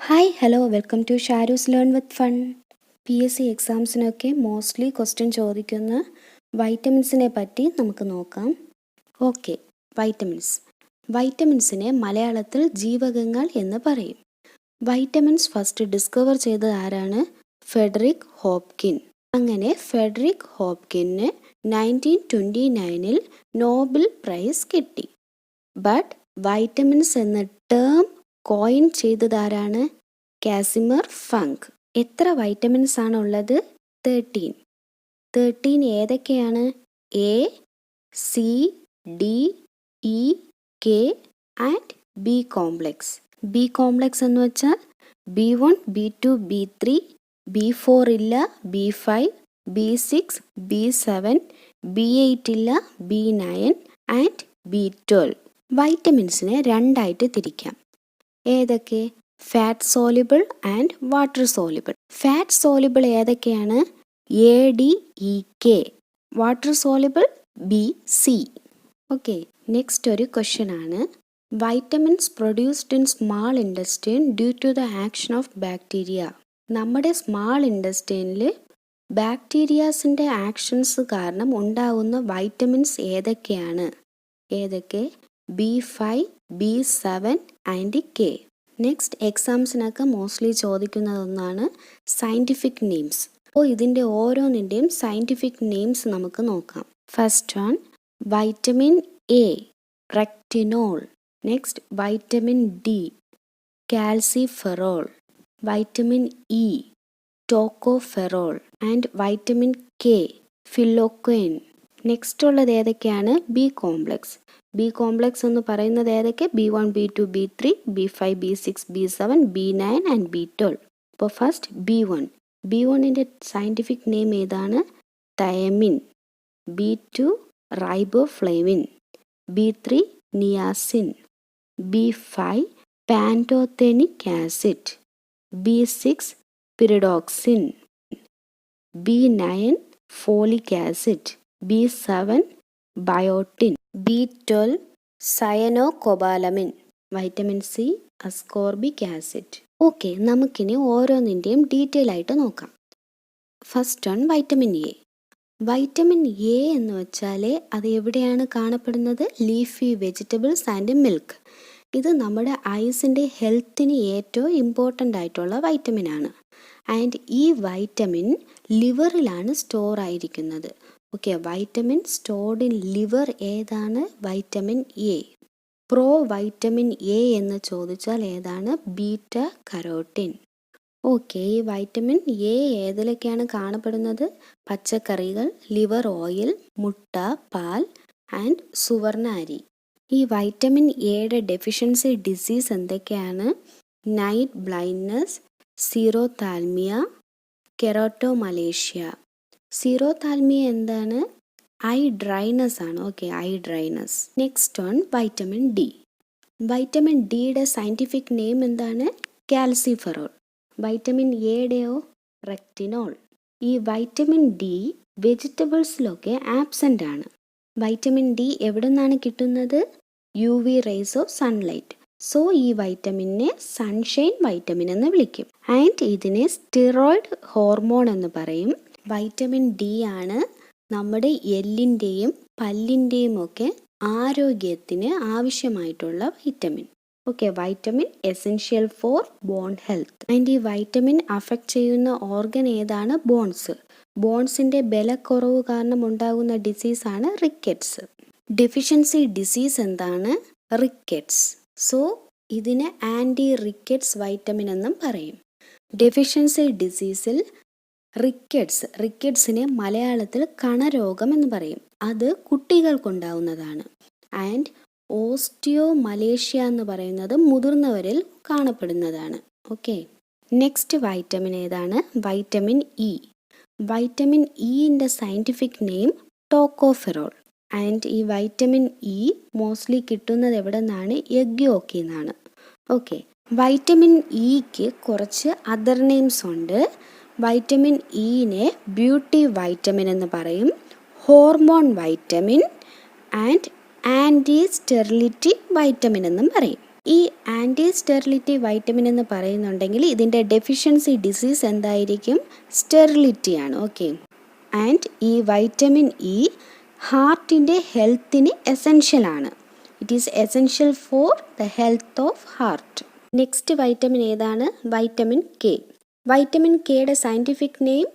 Hi hello welcome to Sharu's learn with fun. PSC എക്സാംസിനൊക്കെ mostly question ചോദിക്കുന്ന വൈറ്റമിൻസിനെ പറ്റി നമുക്ക് നോക്കാം. ഓക്കെ, വൈറ്റമിൻസിനെ മലയാളത്തിൽ ജീവകങ്ങൾ എന്ന് പറയും. വൈറ്റമിൻസ് ഫസ്റ്റ് ഡിസ്കവർ ചെയ്തത് ആരാണ്? Frederick Hopkin. അങ്ങനെ ഫെഡറിക് ഹോപ്കിന് 1929 നോബൽ പ്രൈസ് കിട്ടി. ബട്ട് വൈറ്റമിൻസ് എന്ന ടേം കോയിൻ ചെയ്തതാരാണ്? Casimir Funk. എത്ര വൈറ്റമിൻസ് ആണ് ഉള്ളത്? 13 ഏതൊക്കെയാണ്? A, C, D, E, K and B complex. B complex എന്ന് വെച്ചാൽ B1, B2, B3, B4 ഇല്ല, B5, B6, B7, B8 ഇല്ല, B9 ആൻഡ് B12. വൈറ്റമിൻസിനെ രണ്ടായിട്ട് തിരിക്കാം. ഏതൊക്കെ? Fat soluble and water soluble. Fat soluble ഏതൊക്കെയാണ്? ADEK. Water soluble BC. Okay, next ഒരു question ആണ്. Vitamins produced in small intestine due to the action of bacteria. നമ്മുടെ small ഇൻഡസ്റ്റൈനിൽ ബാക്ടീരിയാസിൻ്റെ ആക്ഷൻസ് കാരണം ഉണ്ടാകുന്ന വൈറ്റമിൻസ് ഏതൊക്കെയാണ്? ഏതൊക്കെ? B5, B7 and K. Next എക്സാംസിനൊക്കെ മോസ്റ്റ്ലി ചോദിക്കുന്നതൊന്നാണ് സയൻറ്റിഫിക് നെയിംസ്. അപ്പോൾ ഇതിൻ്റെ ഓരോന്നിൻ്റെയും സയൻറ്റിഫിക് നെയിംസ് നമുക്ക് നോക്കാം. First one, vitamin A, retinol. Next vitamin D, calciferol. Vitamin E, tocopherol. And vitamin K, phylloquinone. Next ഉള്ളത് ഏതൊക്കെയാണ്? B complex. B കോംപ്ലക്സ് എന്ന് പറയുന്നത് ഏതൊക്കെ? B1, B2, B3, B5, B6, B7, B9 and B12. അപ്പോൾ first B1ൻ്റെ scientific name ഏതാണ്? Thiamine. B2 riboflavin. B3 niacin. B5 pantothenic acid. B6 pyridoxine. B9 folic acid. B7 biotin. B12 സയനോകൊബാലമിൻ. Vitamin C ascorbic acid. Okay, നമുക്കിനി ഓരോന്നിൻ്റെയും detail ആയിട്ട് നോക്കാം. First one, vitamin A. Vitamin A എന്ന് വെച്ചാൽ അത് എവിടെയാണ് കാണപ്പെടുന്നത്? Leafy vegetables and milk. ഇത് നമ്മുടെ ഐസിൻ്റെ ഹെൽത്തിന് ഏറ്റവും ഇമ്പോർട്ടൻ്റ് ആയിട്ടുള്ള വൈറ്റമിൻ ആണ്. ആൻഡ് ഈ വൈറ്റമിൻ ലിവറിലാണ് സ്റ്റോർ ആയിരിക്കുന്നത്. Okay, vitamin stored in liver ഏതാണ്? Vitamin A. Pro vitamin A എന്ന് ചോദിച്ചാൽ ഏതാണ്? Beta carotene. ഓക്കെ, ഈ വൈറ്റമിൻ A ഏതിലൊക്കെയാണ് കാണപ്പെടുന്നത്? പച്ചക്കറികൾ, ലിവർ ഓയിൽ, മുട്ട, പാൽ ആൻഡ് സുവർണ അരി. ഈ വൈറ്റമിൻ എയുടെ ഡെഫിഷ്യൻസി ഡിസീസ് എന്തൊക്കെയാണ്? Night blindness, xerophthalmia, keratomalacia. Xerophthalmia എന്താണ്? ഐ ഡ്രൈനസ് ആണ്. Okay, eye dryness. Next one, vitamin D. Vitamin ഡിയുടെ സയൻറ്റിഫിക് നെയിം എന്താണ്? കാൽസിഫെറോൾ. വൈറ്റമിൻ എയുടെയോ? റെക്റ്റിനോൾ. ഈ വൈറ്റമിൻ D വെജിറ്റബിൾസിലൊക്കെ ആബ്സെൻ്റ് ആണ്. വൈറ്റമിൻ D എവിടെ നിന്നാണ് കിട്ടുന്നത്? UV rays of sunlight. So ഈ വൈറ്റമിനെ സൺഷൈൻ വൈറ്റമിൻ എന്ന് വിളിക്കും. ആൻഡ് ഇതിനെ സ്റ്റിറോയിഡ് ഹോർമോൺ എന്ന് പറയും. വൈറ്റമിൻ D ആണ് നമ്മുടെ എല്ലിൻ്റെയും പല്ലിൻ്റെയും ഒക്കെ ആരോഗ്യത്തിന് ആവശ്യമായിട്ടുള്ള vitamin. Okay, vitamin essential for bone health. And ഈ വൈറ്റമിൻ അഫക്റ്റ് ചെയ്യുന്ന ഓർഗൻ ഏതാണ്? ബോൺസ്. ബോൺസിൻ്റെ ബലക്കുറവ് കാരണം ഉണ്ടാകുന്ന ഡിസീസാണ് റിക്കറ്റ്സ്. ഡെഫിഷ്യൻസി ഡിസീസ് എന്താണ്? റിക്കറ്റ്സ്. സോ ഇതിനെ ആൻറ്റി റിക്കറ്റ്സ് വൈറ്റമിൻ എന്നും പറയും. ഡെഫിഷ്യൻസി ഡിസീസിൽ റിക്കറ്റ്സിനെ മലയാളത്തിൽ കണരോഗം എന്ന് പറയും. അത് കുട്ടികൾക്കുണ്ടാവുന്നതാണ്. ആൻഡ് ഓസ്റ്റിയോമലേഷ്യ എന്ന് പറയുന്നത് മുതിർന്നവരിൽ കാണപ്പെടുന്നതാണ്. ഓക്കെ, നെക്സ്റ്റ് വൈറ്റമിൻ ഏതാണ്? Vitamin E. വൈറ്റമിൻ ഇൻ്റെ സയൻറ്റിഫിക്ക് നെയിം ടോക്കോഫെറോൾ. ആൻഡ് ഈ വൈറ്റമിൻ E മോസ്റ്റ്ലി കിട്ടുന്നത് എവിടെ നിന്നാണ്? എഗ് യോക്കിൽ നിന്നാണ്. ഓക്കെ, വൈറ്റമിൻ ഇക്ക് കുറച്ച് അതർ നെയിംസ് ഉണ്ട്. വൈറ്റമിൻ ഇനെ ബ്യൂട്ടി വൈറ്റമിൻ എന്ന് പറയും, hormone vitamin and anti sterility vitamin എന്നും പറയും. ഈ ആൻറ്റി സ്റ്റെറിലിറ്റി വൈറ്റമിൻ എന്ന് പറയുന്നുണ്ടെങ്കിൽ ഇതിൻ്റെ ഡെഫിഷ്യൻസി ഡിസീസ് എന്തായിരിക്കും? സ്റ്റെറിലിറ്റിയാണ്. ഓക്കെ. ആൻഡ് ഈ വൈറ്റമിൻ ഇ ഹാർട്ടിൻ്റെ ഹെൽത്തിന് എസെൻഷ്യലാണ്. It is essential for the health of heart. Next vitamin ഏതാണ്? Vitamin K. വൈറ്റമിൻ കെയുടെ scientific name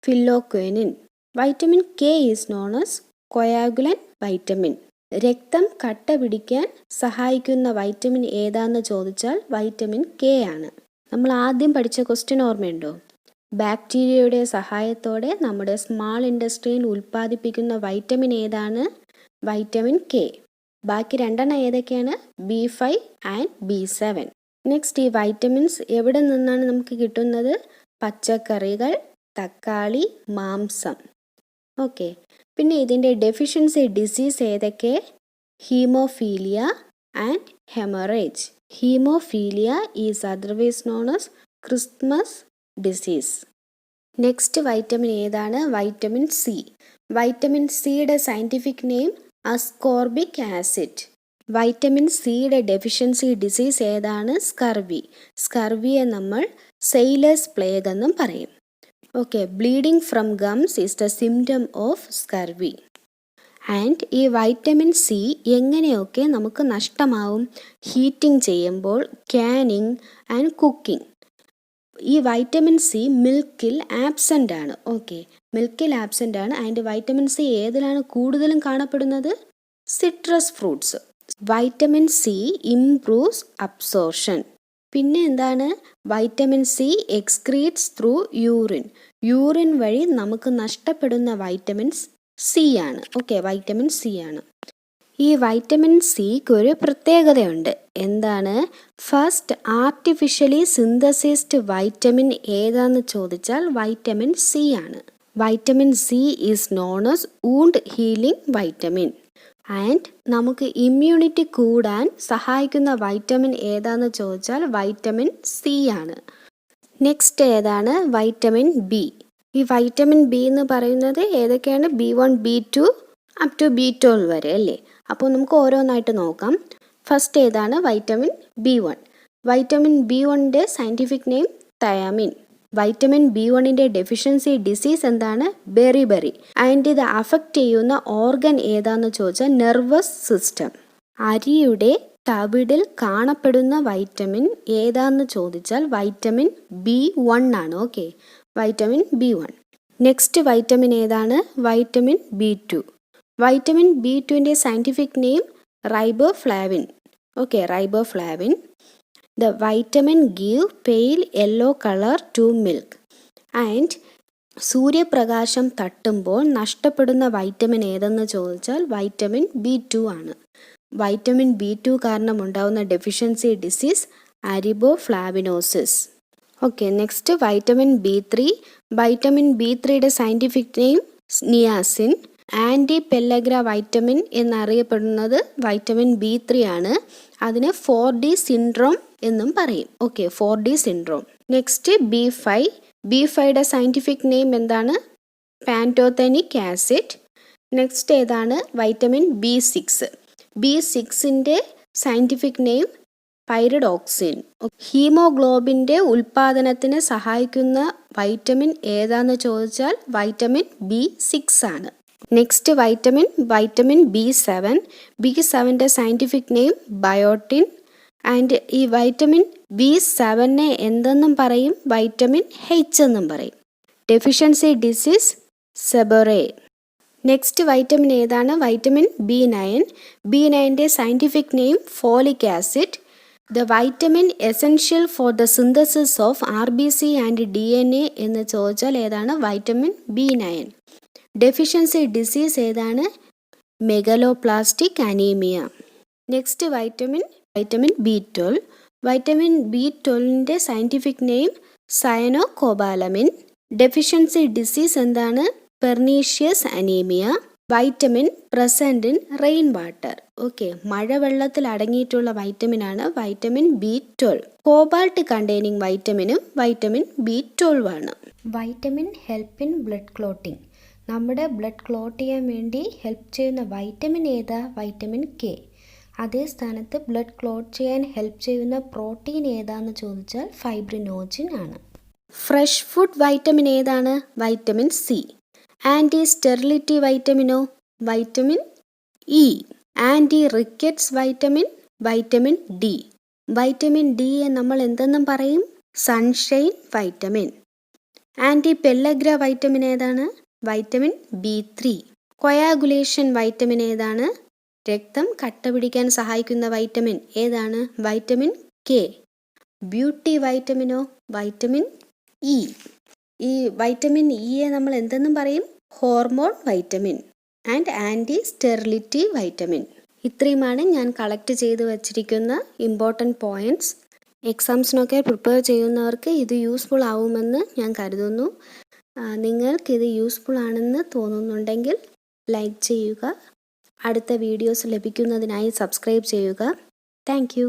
phylloquinone. Vitamin K is known as coagulant vitamin. രക്തം കട്ട പിടിക്കാൻ സഹായിക്കുന്ന വൈറ്റമിൻ ഏതാന്ന് ചോദിച്ചാൽ വൈറ്റമിൻ കെ ആണ്. നമ്മൾ ആദ്യം പഠിച്ച ക്വസ്റ്റ്യൻ ഓർമ്മയുണ്ടോ? ബാക്ടീരിയയുടെ സഹായത്തോടെ നമ്മുടെ സ്മാൾ ഇൻഡസ്ട്രിയിൽ ഉൽപ്പാദിപ്പിക്കുന്ന വൈറ്റമിൻ ഏതാണ്? Vitamin K. ബാക്കി രണ്ടെണ്ണം ഏതൊക്കെയാണ്? B5 and B7. നെക്സ്റ്റ്, ഈ വൈറ്റമിൻസ് എവിടെ നിന്നാണ് നമുക്ക് കിട്ടുന്നത്? പച്ചക്കറികൾ, തക്കാളി, മാംസം. ഓക്കെ. പിന്നെ ഇതിൻ്റെ ഡെഫിഷ്യൻസി ഡിസീസ് ഏതൊക്കെ? Haemophilia and haemorrhage. Haemophilia is otherwise known as Christmas disease. Next vitamin ഏതാണ്? Vitamin C. വൈറ്റമിൻ സിയുടെ scientific name ascorbic acid. Vitamin സിയുടെ ഡെഫിഷ്യൻസി ഡിസീസ് ഏതാണ്? സ്കർവി. സ്കർവിയെ നമ്മൾ സെയിലേഴ്സ് പ്ലേഗ് എന്നും പറയും. Okay. Bleeding from gums is the symptom of scurvy. And ഈ vitamin C എങ്ങനെയൊക്കെ നമുക്ക് നഷ്ടമാവും? ഹീറ്റിംഗ് ചെയ്യുമ്പോൾ, ക്യാനിങ് ആൻഡ് കുക്കിംഗ്. ഈ വൈറ്റമിൻ സി മിൽക്കിൽ ആബ്സെൻ്റ് ആണ്. ഓക്കെ, മിൽക്കിൽ ആബ്സെൻ്റ് ആണ്. ആൻഡ് വൈറ്റമിൻ സി ഏതിലാണ് കൂടുതലും കാണപ്പെടുന്നത്? Citrus fruits. Vitamin C improves absorption. പിന്നെ എന്താണ്? Vitamin C excretes through urine. Urine വഴി നമുക്ക് നഷ്ടപ്പെടുന്ന വൈറ്റമിൻസ് സി ആണ്. ഓക്കെ, വൈറ്റമിൻ സി ആണ്. ഈ വൈറ്റമിൻ സിക്ക് ഒരു പ്രത്യേകതയുണ്ട്. എന്താണ്? ഫസ്റ്റ് ആർട്ടിഫിഷ്യലി സിന്തസിസ്ഡ് വൈറ്റമിൻ ഏതാന്ന് ചോദിച്ചാൽ വൈറ്റമിൻ സി ആണ്. Vitamin C is known as wound healing vitamin. And നമുക്ക് ഇമ്മ്യൂണിറ്റി കൂടാൻ സഹായിക്കുന്ന വൈറ്റമിൻ ഏതാന്ന് ചോദിച്ചാൽ വൈറ്റമിൻ സി ആണ്. നെക്സ്റ്റ് ഏതാണ്? Vitamin B. ഈ വൈറ്റമിൻ ബി എന്ന് പറയുന്നത് ഏതൊക്കെയാണ്? B1, B2 up to B12 വരെ അല്ലേ? അപ്പോൾ നമുക്ക് ഓരോന്നായിട്ട് നോക്കാം. ഫസ്റ്റ് ഏതാണ്? Vitamin B1. വൈറ്റമിൻ B1ൻ്റെ സയൻറ്റിഫിക് നെയിം തയാമിൻ. വൈറ്റമിൻ B1ൻ്റെ ഡെഫിഷ്യൻസി ഡിസീസ് എന്താണ്? ബെറിബെറി. ആൻഡ് ഇത് അഫക്റ്റ് ചെയ്യുന്ന ഓർഗൻ ഏതാന്ന് ചോദിച്ചാൽ നെർവസ് സിസ്റ്റം. അരിയുടെ തവിടിൽ കാണപ്പെടുന്ന വൈറ്റമിൻ ഏതാന്ന് ചോദിച്ചാൽ വൈറ്റമിൻ B1 ആണ്. Okay, vitamin B1. Next vitamin ഏതാണ്? Vitamin B2. വൈറ്റമിൻ B2ൻ്റെ scientific name riboflavin. Okay, riboflavin. The vitamin give pale yellow color to milk. And സൂര്യപ്രകാശം തട്ടുമ്പോൾ നഷ്ടപ്പെടുന്ന വൈറ്റമിൻ ഏതെന്ന് ചോദിച്ചാൽ വൈറ്റമിൻ B2 ആണ്. വൈറ്റമിൻ B2 കാരണം ഉണ്ടാകുന്ന deficiency disease ariboflavinosis. Okay, next vitamin B3. Vitamin B3യുടെ scientific name niacin. Anti pellagra vitamin എന്നറിയപ്പെടുന്നത് vitamin B3 ആണ്. അതിന് 4D സിൻഡ്രോം എന്നും പറയും. Okay, 4D syndrome. Next B5. B5യുടെ സയൻറ്റിഫിക് നെയിം എന്താണ്? Pantothenic acid. നെക്സ്റ്റ് ഏതാണ്? Vitamin B6. B6ൻ്റെ സയൻറ്റിഫിക് നെയിം പൈറിഡോക്സിൻ. ഹീമോഗ്ലോബിൻ്റെ ഉൽപ്പാദനത്തിന് സഹായിക്കുന്ന വൈറ്റമിൻ ഏതാന്ന് ചോദിച്ചാൽ വൈറ്റമിൻ B6 ആണ്. Next vitamin B7. B7ൻ്റെ സയൻറ്റിഫിക് നെയിം ബയോട്ടിൻ. ആൻഡ് ഈ വൈറ്റമിൻ B7നെ എന്തെന്നും പറയും? വൈറ്റമിൻ H എന്നും പറയും. Deficiency disease seborrhoea. Next vitamin ഏതാണ്? Vitamin B9. B9ൻ്റെ scientific name folic acid. The vitamin essential for the synthesis of RBC and DNA എന്ന് ചോദിച്ചാൽ ഏതാണ്? Vitamin B9. ഡെഫിഷ്യൻസി ഡിസീസ് ഏതാണ്? Megaloblastic anaemia. Next vitamin B12. Vitamin B12ൻ്റെ scientific name cyanocobalamin. Deficiency disease എന്താണ്? Pernicious anaemia. Vitamin present in rain water. Okay, മഴവെള്ളത്തിൽ അടങ്ങിയിട്ടുള്ള വൈറ്റമിനാണ് vitamin B12. Cobalt containing വൈറ്റമിനും വൈറ്റമിൻ B12 ആണ്. Vitamin help in blood clotting. നമ്മുടെ blood clot ചെയ്യാൻ വേണ്ടി ഹെൽപ്പ് ചെയ്യുന്ന വൈറ്റമിൻ ഏതാ? Vitamin K. അതേ സ്ഥാനത്ത് ബ്ലഡ് ക്ലോട്ട് ചെയ്യാൻ ഹെൽപ്പ് ചെയ്യുന്ന പ്രോട്ടീൻ ഏതാണെന്ന് ചോദിച്ചാൽ ഫൈബ്രിനോജിൻ ആണ്. ഫ്രഷ് ഫുഡ് വൈറ്റമിൻ ഏതാണ്? Vitamin C. ആൻറ്റി സ്റ്റെറിലിറ്റി വൈറ്റമിനോ? Vitamin E. Anti rickets vitamin? Vitamin D. Vitamin ഡിയെ നമ്മൾ എന്തെന്നും പറയും? Sunshine vitamin. Anti pellagra vitamin ഏതാണ്? Vitamin B3. കൊയാഗുലേഷൻ വൈറ്റമിൻ ഏതാണ്? രക്തം കട്ട പിടിക്കാൻ സഹായിക്കുന്ന വൈറ്റമിൻ ഏതാണ്? Vitamin K. ബ്യൂട്ടി വൈറ്റമിനോ? Vitamin E. ഈ വൈറ്റമിൻ ഇയെ നമ്മൾ എന്തെന്നും പറയും? Hormone vitamin and anti sterility vitamin. ഇത്രയുമാണ് ഞാൻ കളക്ട് ചെയ്ത് വച്ചിരിക്കുന്ന ഇമ്പോർട്ടൻറ്റ് പോയിൻറ്റ്സ്. എക്സാംസിനൊക്കെ പ്രിപ്പയർ ചെയ്യുന്നവർക്ക് ഇത് യൂസ്ഫുൾ ആവുമെന്ന് ഞാൻ കരുതുന്നു. നിങ്ങൾക്കിത് യൂസ്ഫുൾ ആണെന്ന് തോന്നുന്നുണ്ടെങ്കിൽ ലൈക്ക് ചെയ്യുക. അടുത്ത വീഡിയോസ് ലഭിക്കുന്നതിനായി സബ്സ്ക്രൈബ് ചെയ്യുക. Thank you.